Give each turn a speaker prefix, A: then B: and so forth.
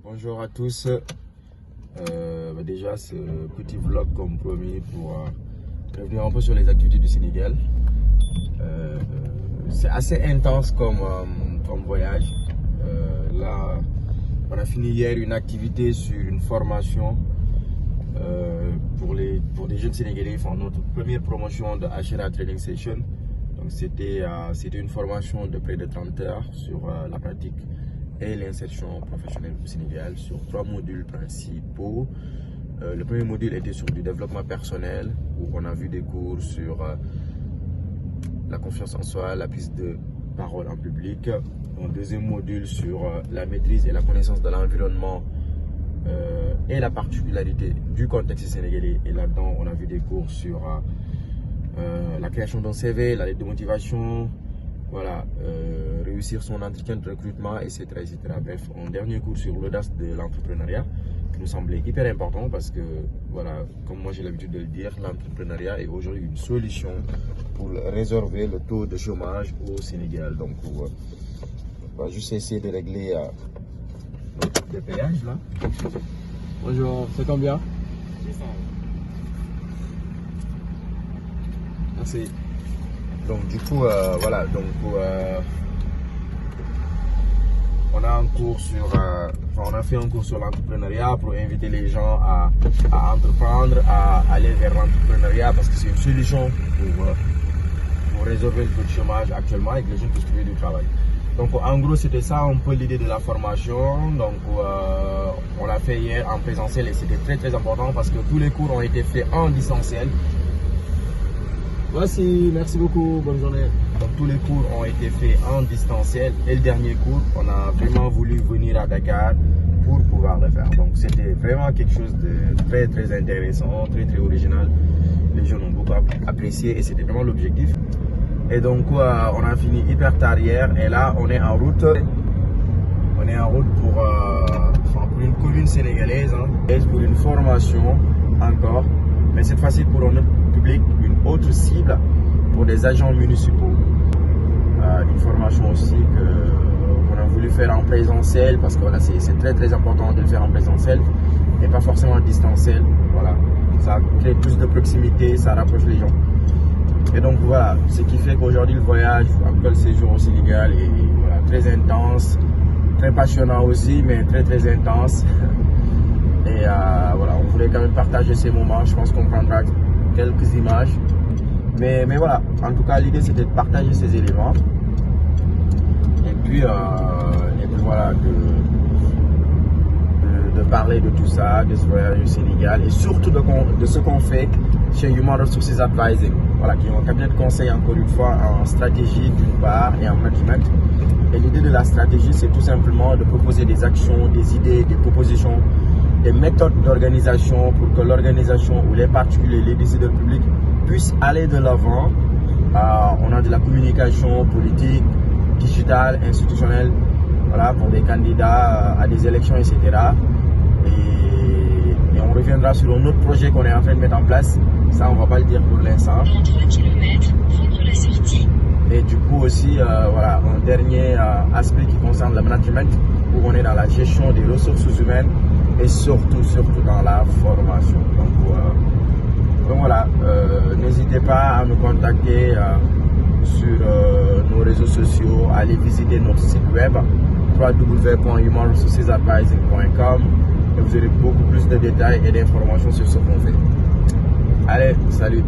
A: Bonjour à tous. Déjà, ce petit vlog comme promis pour revenir un peu sur les activités du Sénégal. C'est assez intense comme voyage. Là, on a fini hier une activité sur une formation pour des jeunes Sénégalais. Enfin, notre première promotion de Ashera Training Session. Donc, c'était une formation de près de 30 heures sur la pratique et l'insertion professionnelle au Sénégal sur 3 modules principaux. Le premier module était sur du développement personnel où on a vu des cours sur la confiance en soi, la prise de parole en public. Un deuxième module sur la maîtrise et la connaissance de l'environnement et la particularité du contexte sénégalais. Et là-dedans, on a vu des cours sur la création d'un CV, la lettre de motivation, voilà, réussir son entretien de recrutement, etc., etc. Bref, un dernier cours sur l'audace de l'entrepreneuriat qui nous semblait hyper important parce que, voilà, comme moi j'ai l'habitude de le dire, l'entrepreneuriat est aujourd'hui une solution pour résorber le taux de chômage au Sénégal. Donc, on va juste essayer de régler le péage là. Bonjour, c'est combien? 600. Merci. Donc du coup, voilà, donc on a un cours sur, on a fait un cours sur l'entrepreneuriat pour inviter les gens à entreprendre, à aller vers l'entrepreneuriat parce que c'est une solution pour résorber le taux de chômage actuellement et que les gens puissent trouver du travail. Donc en gros, c'était ça un peu l'idée de la formation. Donc on l'a fait hier en présentiel et c'était très très important parce que tous les cours ont été faits en distanciel. Voici, merci beaucoup, bonne journée. Donc tous les cours ont été faits en distanciel et le dernier cours, on a vraiment voulu venir à Dakar pour pouvoir le faire. Donc c'était vraiment quelque chose de très très intéressant, très très original. Les gens ont beaucoup apprécié et c'était vraiment l'objectif. Et donc on a fini hyper tard hier et là on est en route. On est en route pour une commune sénégalaise, pour une formation encore, mais cette fois-ci pour un autre public, une autre cible pour des agents municipaux. Une formation aussi qu'on a voulu faire en présentiel parce que voilà, c'est très très important de le faire en présentiel et pas forcément en distanciel. Voilà, ça crée plus de proximité, ça rapproche les gens. Et donc voilà, ce qui fait qu'aujourd'hui le voyage, après le séjour au Sénégal est voilà, très intense, très passionnant aussi, mais très très intense. Et voilà, on voulait quand même partager ces moments. Je pense qu'on prendra quelques images. Mais voilà, en tout cas, l'idée c'était de partager ces éléments. Et puis voilà, de parler de tout ça, de ce voyage au Sénégal et surtout de ce qu'on fait chez Human Resources Advising. Voilà, qui est un cabinet de conseil encore une fois en stratégie d'une part et en management. Et l'idée de la stratégie, c'est tout simplement de proposer des actions, des idées, des propositions, des méthodes d'organisation pour que l'organisation ou les particuliers, les décideurs publics puissent aller de l'avant. On a de la communication politique, digitale, institutionnelle, voilà, pour des candidats à des élections, etc. Et on reviendra sur un autre projet qu'on est en train de mettre en place. Ça, on ne va pas le dire pour l'instant.
B: 33 km, prendre la sortie.
A: Et du coup aussi, voilà, un dernier aspect qui concerne le management, où on est dans la gestion des ressources humaines et surtout dans la formation. Donc voilà, n'hésitez pas à nous contacter sur nos réseaux sociaux, allez visiter notre site web www.humanresourcesadvising.com et vous aurez beaucoup plus de détails et d'informations sur ce qu'on fait. Allez, salut!